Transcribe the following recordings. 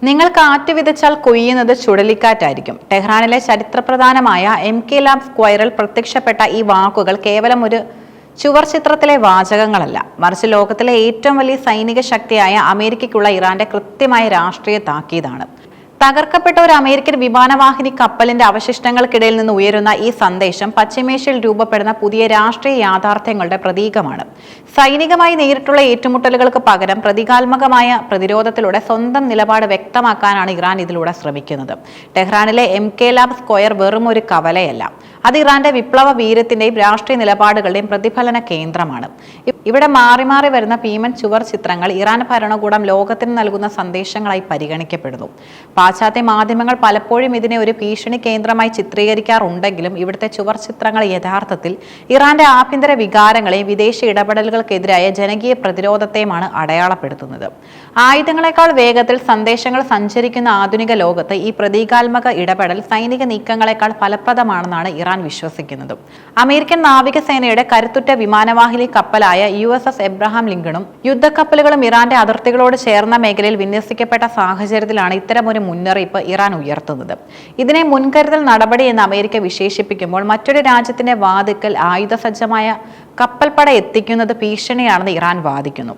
നിങ്ങൾ കാറ്റ് വിതച്ചാൽ കൊയ്യുന്നത് ചുഴലിക്കാറ്റായിരിക്കും. ടെഹ്റാനിലെ ചരിത്രപ്രധാനമായ MK lab സ്ക്വയറിൽ പ്രത്യക്ഷപ്പെട്ട ഈ വാക്കുകൾ കേവലം ഒരു ചുവർ ചിത്രത്തിലെ വാചകങ്ങളല്ല, മറിച്ച് ലോകത്തിലെ ഏറ്റവും വലിയ സൈനിക ശക്തിയായ അമേരിക്കയ്ക്കുള്ള ഇറാന്റെ കൃത്യമായ രാഷ്ട്രീയ താക്കീതാണ്. തകർക്കപ്പെട്ട ഒരു അമേരിക്കൻ വിമാനവാഹിനി കപ്പലിന്റെ അവശിഷ്ടങ്ങൾക്കിടയിൽ നിന്ന് ഉയരുന്ന ഈ സന്ദേശം പശ്ചിമേഷ്യയിൽ രൂപപ്പെടുന്ന പുതിയ രാഷ്ട്രീയ യാഥാർത്ഥ്യങ്ങളുടെ പ്രതീകമാണ്. സൈനികമായി നേരിട്ടുള്ള ഏറ്റുമുട്ടലുകൾക്ക് പകരം പ്രതീകാത്മകമായ പ്രതിരോധത്തിലൂടെ സ്വന്തം നിലപാട് വ്യക്തമാക്കാനാണ് ഇറാൻ ഇതിലൂടെ ശ്രമിക്കുന്നത്. ടെഹ്റാനിലെ MK ലാബ് സ്ക്വയർ വെറും ഒരു കവലയല്ല, അത് ഇറാന്റെ വിപ്ലവ വീര്യത്തിന്റെയും രാഷ്ട്രീയ നിലപാടുകളുടെയും പ്രതിഫലന കേന്ദ്രമാണ്. ഇവിടെ മാറി മാറി വരുന്ന ഭീമൻ ചുവർ ചിത്രങ്ങൾ ഇറാൻ ഭരണകൂടം ലോകത്തിന് നൽകുന്ന സന്ദേശങ്ങളായി പരിഗണിക്കപ്പെടുന്നു. പാശ്ചാത്യ മാധ്യമങ്ങൾ പലപ്പോഴും ഇതിനെ ഒരു ഭീഷണി കേന്ദ്രമായി ചിത്രീകരിക്കാറുണ്ടെങ്കിലും ഇവിടുത്തെ ചുവർ ചിത്രങ്ങൾ യഥാർത്ഥത്തിൽ ഇറാന്റെ ആഭ്യന്തര വികാരങ്ങളെയും വിദേശ ഇടപെടലുകൾക്കെതിരായ ജനകീയ പ്രതിരോധത്തെയുമാണ് അടയാളപ്പെടുത്തുന്നത്. ആയുധങ്ങളെക്കാൾ വേഗത്തിൽ സന്ദേശങ്ങൾ സഞ്ചരിക്കുന്ന ആധുനിക ലോകത്ത് ഈ പ്രതീകാത്മക ഇടപെടൽ സൈനിക നീക്കങ്ങളെക്കാൾ ഫലപ്രദമാണെന്നാണ് ഇറാൻ വിശ്വസിക്കുന്നത്. അമേരിക്കൻ നാവികസേനയുടെ കരുത്തുറ്റ വിമാനവാഹിനി കപ്പലായ USS എബ്രഹാം ലിങ്കണും യുദ്ധക്കപ്പലുകളും ഇറാന്റെ അതിർത്തികളോട് ചേർന്ന മേഖലയിൽ വിന്യസിക്കപ്പെട്ട സാഹചര്യത്തിലാണ് ഇത്തരമൊരു മുന്നറിയിപ്പ് ഇറാൻ ഉയർത്തുന്നത്. ഇതിനെ മുൻകരുതൽ നടപടി എന്ന് അമേരിക്ക വിശേഷിപ്പിക്കുമ്പോൾ മറ്റൊരു രാജ്യത്തിന്റെ വാതിക്കൽ ആയുധസജ്ജമായ കപ്പൽപ്പട എത്തിക്കുന്നത് ഭീഷണിയാണെന്ന് ഇറാൻ വാദിക്കുന്നു.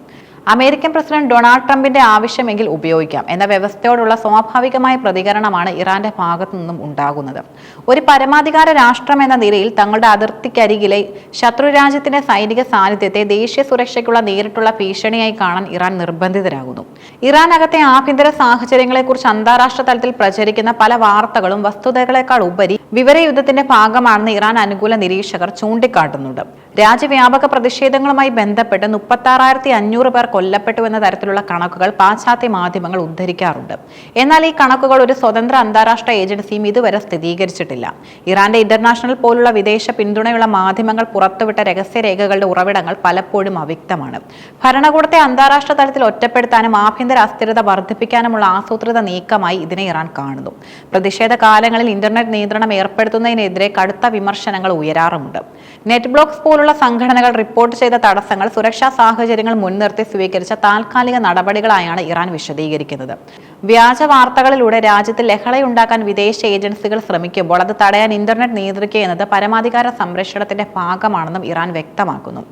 അമേരിക്കൻ പ്രസിഡന്റ് ഡൊണാൾഡ് ട്രംപിന്റെ ആവശ്യമെങ്കിൽ ഉപയോഗിക്കാം എന്ന വ്യവസ്ഥയോടുള്ള സ്വാഭാവികമായ പ്രതികരണമാണ് ഇറാന്റെ ഭാഗത്തു നിന്നും ഉണ്ടാകുന്നത്. ഒരു പരമാധികാര രാഷ്ട്രം എന്ന നിലയിൽ തങ്ങളുടെ അതിർത്തിക്കരികിലെ ശത്രുരാജ്യത്തിന്റെ സൈനിക സാന്നിധ്യത്തെ ദേശീയ സുരക്ഷയ്ക്കുള്ള നേരിട്ടുള്ള ഭീഷണിയായി കാണാൻ ഇറാൻ നിർബന്ധിതരാകുന്നു. ഇറാനകത്തെ ആഭ്യന്തര സാഹചര്യങ്ങളെക്കുറിച്ച് അന്താരാഷ്ട്ര തലത്തിൽ പ്രചരിക്കുന്ന പല വാർത്തകളും വസ്തുതകളെക്കാൾ ഉപരി വിവരയുദ്ധത്തിന്റെ ഭാഗമാണെന്ന് ഇറാൻ അനുകൂല നിരീക്ഷകർ ചൂണ്ടിക്കാട്ടുന്നുണ്ട്. രാജ്യവ്യാപക പ്രതിഷേധങ്ങളുമായി ബന്ധപ്പെട്ട് 36,500 പേർ കൊല്ലപ്പെട്ടു എന്ന തരത്തിലുള്ള കണക്കുകൾ പാശ്ചാത്യ മാധ്യമങ്ങൾ ഉദ്ധരിക്കാറുണ്ട്. എന്നാൽ ഈ കണക്കുകൾ ഒരു സ്വതന്ത്ര അന്താരാഷ്ട്ര ഏജൻസിയും ഇതുവരെ സ്ഥിരീകരിച്ചിട്ടില്ല. ഇറാന്റെ ഇന്റർനാഷണൽ പോലുള്ള വിദേശ പിന്തുണയുള്ള മാധ്യമങ്ങൾ പുറത്തുവിട്ട രഹസ്യരേഖകളുടെ ഉറവിടങ്ങൾ പലപ്പോഴും അവ്യക്തമാണ്. ഭരണകൂടത്തെ അന്താരാഷ്ട്ര തലത്തിൽ ഒറ്റപ്പെടുത്താനും ആഭ്യന്തര അസ്ഥിരത വർദ്ധിപ്പിക്കാനുമുള്ള ആസൂത്രിത നീക്കമായി ഇതിനെ ഇറാൻ കാണുന്നു. പ്രതിഷേധ കാലങ്ങളിൽ ഇന്റർനെറ്റ് നിയന്ത്രണം ഏർപ്പെടുത്തുന്നതിനെതിരെ കടുത്ത വിമർശനങ്ങൾ ഉയരാറുമുണ്ട്. നെറ്റ് ബ്ലോക്സ് പോലുള്ള സംഘടനകൾ റിപ്പോർട്ട് ചെയ്ത തടസ്സങ്ങൾ സുരക്ഷാ സാഹചര്യങ്ങൾ മുൻനിർത്തി സ്വീകരിച്ച താൽക്കാലിക നടപടികളായാണ് ഇറാൻ വിശദീകരിക്കുന്നത്. വ്യാജ വാർത്തകളിലൂടെ രാജ്യത്ത് ലഹളയുണ്ടാക്കാൻ വിദേശ ഏജൻസികൾ ശ്രമിക്കുമ്പോൾ അത് തടയാൻ ഇന്റർനെറ്റ് നിയന്ത്രിക്കുക എന്നത് പരമാധികാര സംരക്ഷണത്തിന്റെ ഭാഗമാണെന്നും ഇറാൻ വ്യക്തമാക്കുന്നു.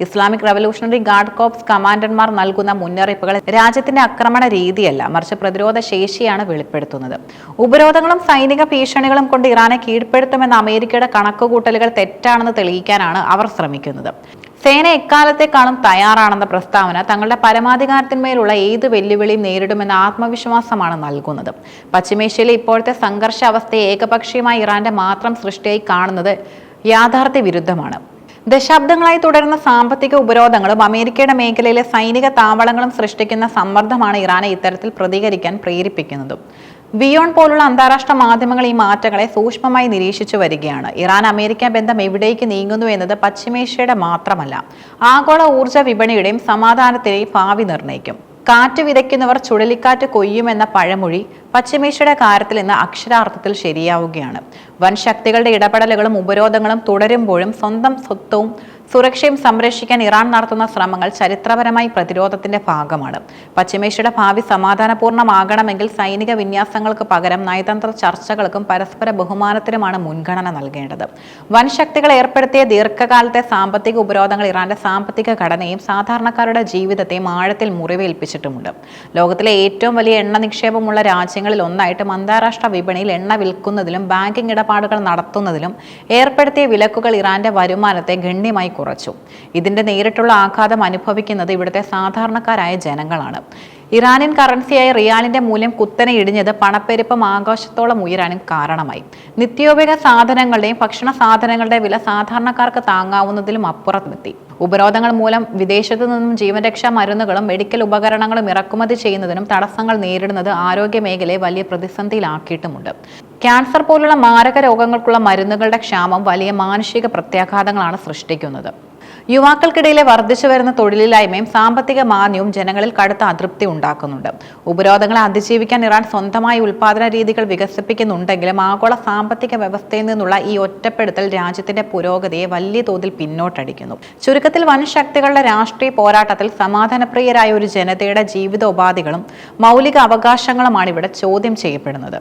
ഇസ്ലാമിക് റവല്യൂഷണറി ഗാർഡ് കോർപ്സ് കമാൻഡർമാർ നൽകുന്ന മുന്നറിയിപ്പുകൾ രാജ്യത്തിന്റെ ആക്രമണ രീതിയല്ല, മറിച്ച് പ്രതിരോധ ശേഷിയാണ് വെളിപ്പെടുത്തുന്നത്. ഉപരോധങ്ങളും സൈനിക ഭീഷണികളും കൊണ്ട് ഇറാനെ കീഴ്പ്പെടുത്തുമെന്ന അമേരിക്കയുടെ കണക്കുകൂട്ടലുകൾ തെറ്റാണെന്ന് തെളിയിക്കാനാണ് അവർ ശ്രമിക്കുന്നത്. സേന എക്കാലത്തെക്കാളും തയ്യാറാണെന്ന പ്രസ്താവന തങ്ങളുടെ പരമാധികാരത്തിന്മേലുള്ള ഏത് വെല്ലുവിളിയും നേരിടുമെന്ന ആത്മവിശ്വാസമാണ് നൽകുന്നത്. പശ്ചിമേഷ്യയിലെ ഇപ്പോഴത്തെ സംഘർഷ അവസ്ഥയെ ഏകപക്ഷീയമായി ഇറാന്റെ മാത്രം സൃഷ്ടിയായി കാണുന്നത് യാഥാർത്ഥ്യ വിരുദ്ധമാണ്. ദശാബ്ദങ്ങളായി തുടരുന്ന സാമ്പത്തിക ഉപരോധങ്ങളും അമേരിക്കയുടെ മേഖലയിലെ സൈനിക താവളങ്ങളും സൃഷ്ടിക്കുന്ന സമ്മർദ്ദമാണ് ഇറാനെ ഇത്തരത്തിൽ പ്രതികരിക്കാൻ പ്രേരിപ്പിക്കുന്നത്. വിയോൺ പോലുള്ള അന്താരാഷ്ട്ര മാധ്യമങ്ങൾ ഈ മാറ്റങ്ങളെ സൂക്ഷ്മമായി നിരീക്ഷിച്ചു വരികയാണ്. ഇറാൻ അമേരിക്ക ബന്ധം എവിടേക്ക് നീങ്ങുന്നു എന്നത് പശ്ചിമേഷ്യയുടെ മാത്രമല്ല, ആഗോള ഊർജ്ജ വിപണിയുടെയും സമാധാനത്തിന്റെയും ഭാവി നിർണ്ണയിക്കും. കാറ്റ് വിതയ്ക്കുന്നവർ ചുഴലിക്കാറ്റ് കൊയ്യുമെന്ന പഴമൊഴി പശ്ചിമേഷ്യയുടെ കാര്യത്തിൽ ഇന്ന് അക്ഷരാർത്ഥത്തിൽ ശരിയാവുകയാണ്. വൻ ശക്തികളുടെ ഇടപെടലുകളും ഉപരോധങ്ങളും തുടരുമ്പോഴും സ്വന്തം സ്വത്തും സുരക്ഷയും സംരക്ഷിക്കാൻ ഇറാൻ നടത്തുന്ന ശ്രമങ്ങൾ ചരിത്രപരമായി പ്രതിരോധത്തിന്റെ ഭാഗമാണ്. പശ്ചിമേഷ്യയുടെ ഭാവി സമാധാനപൂർണ്ണമാകണമെങ്കിൽ സൈനിക വിന്യാസങ്ങൾക്ക് പകരം നയതന്ത്ര ചർച്ചകൾക്കും പരസ്പര ബഹുമാനത്തിനുമാണ് മുൻഗണന നൽകേണ്ടത്. വൻ ശക്തികൾ ഏർപ്പെടുത്തിയ ദീർഘകാലത്തെ സാമ്പത്തിക ഉപരോധങ്ങൾ ഇറാന്റെ സാമ്പത്തിക ഘടനയും സാധാരണക്കാരുടെ ജീവിതത്തെയും ആഴത്തിൽ മുറിവേൽപ്പിച്ചിട്ടുമുണ്ട്. ലോകത്തിലെ ഏറ്റവും വലിയ എണ്ണ നിക്ഷേപമുള്ള രാജ്യങ്ങളിൽ ഒന്നായിട്ടും അന്താരാഷ്ട്ര വിപണിയിൽ എണ്ണ വിൽക്കുന്നതിലും ബാങ്കിംഗ് ഇടപാടുകൾ നടത്തുന്നതിലും ഏർപ്പെടുത്തിയ വിലക്കുകൾ ഇറാന്റെ വരുമാനത്തെ ഗണ്യമായി കുറച്ചു. ഇതിന്റെ നേരിട്ടുള്ള ആഘാതം അനുഭവിക്കുന്നത് ഇവിടുത്തെ സാധാരണക്കാരായ ജനങ്ങളാണ്. ഇറാനിയൻ കറൻസിയായ റിയാലിന്റെ മൂല്യം കുത്തനെ ഇടിഞ്ഞത് പണപ്പെരുപ്പം ആകാശത്തോളം ഉയരാനും കാരണമായി. നിത്യോപയോഗ സാധനങ്ങളുടെയും ഭക്ഷണ സാധനങ്ങളുടെയും വില സാധാരണക്കാർക്ക് താങ്ങാവുന്നതിലും അപ്പുറത്തെത്തി. ഉപരോധങ്ങൾ മൂലം വിദേശത്തു നിന്നും ജീവൻരക്ഷാ മരുന്നുകളും മെഡിക്കൽ ഉപകരണങ്ങളും ഇറക്കുമതി ചെയ്യുന്നതിനും തടസ്സങ്ങൾ നേരിടുന്നത് ആരോഗ്യ മേഖലയെ വലിയ പ്രതിസന്ധിയിലാക്കിയിട്ടുമുണ്ട്. ക്യാൻസർ പോലുള്ള മാരക രോഗങ്ങൾക്കുള്ള മരുന്നുകളുടെ ക്ഷാമം വലിയ മാനുഷിക പ്രത്യാഘാതങ്ങളാണ് സൃഷ്ടിക്കുന്നത്. യുവാക്കൾക്കിടയിലെ വർദ്ധിച്ചു വരുന്ന തൊഴിലില്ലായ്മയും സാമ്പത്തിക മാന്ദ്യവും ജനങ്ങളിൽ കടുത്ത അതൃപ്തി ഉണ്ടാക്കുന്നുണ്ട്. ഉപരോധങ്ങളെ അതിജീവിക്കാൻ ഇറാൻ സ്വന്തമായി ഉൽപാദന രീതികൾ വികസിപ്പിക്കുന്നുണ്ടെങ്കിലും ആഗോള സാമ്പത്തിക വ്യവസ്ഥയിൽ നിന്നുള്ള ഈ ഒറ്റപ്പെടുത്തൽ രാജ്യത്തിന്റെ പുരോഗതിയെ വലിയ തോതിൽ പിന്നോട്ടടിക്കുന്നു. ചുരുക്കത്തിൽ വൻ ശക്തികളുടെ രാഷ്ട്രീയ പോരാട്ടത്തിൽ സമാധാനപ്രിയരായ ഒരു ജനതയുടെ ജീവിതോപാധികളും മൗലിക അവകാശങ്ങളുമാണ് ഇവിടെ ചോദ്യം ചെയ്യപ്പെടുന്നത്.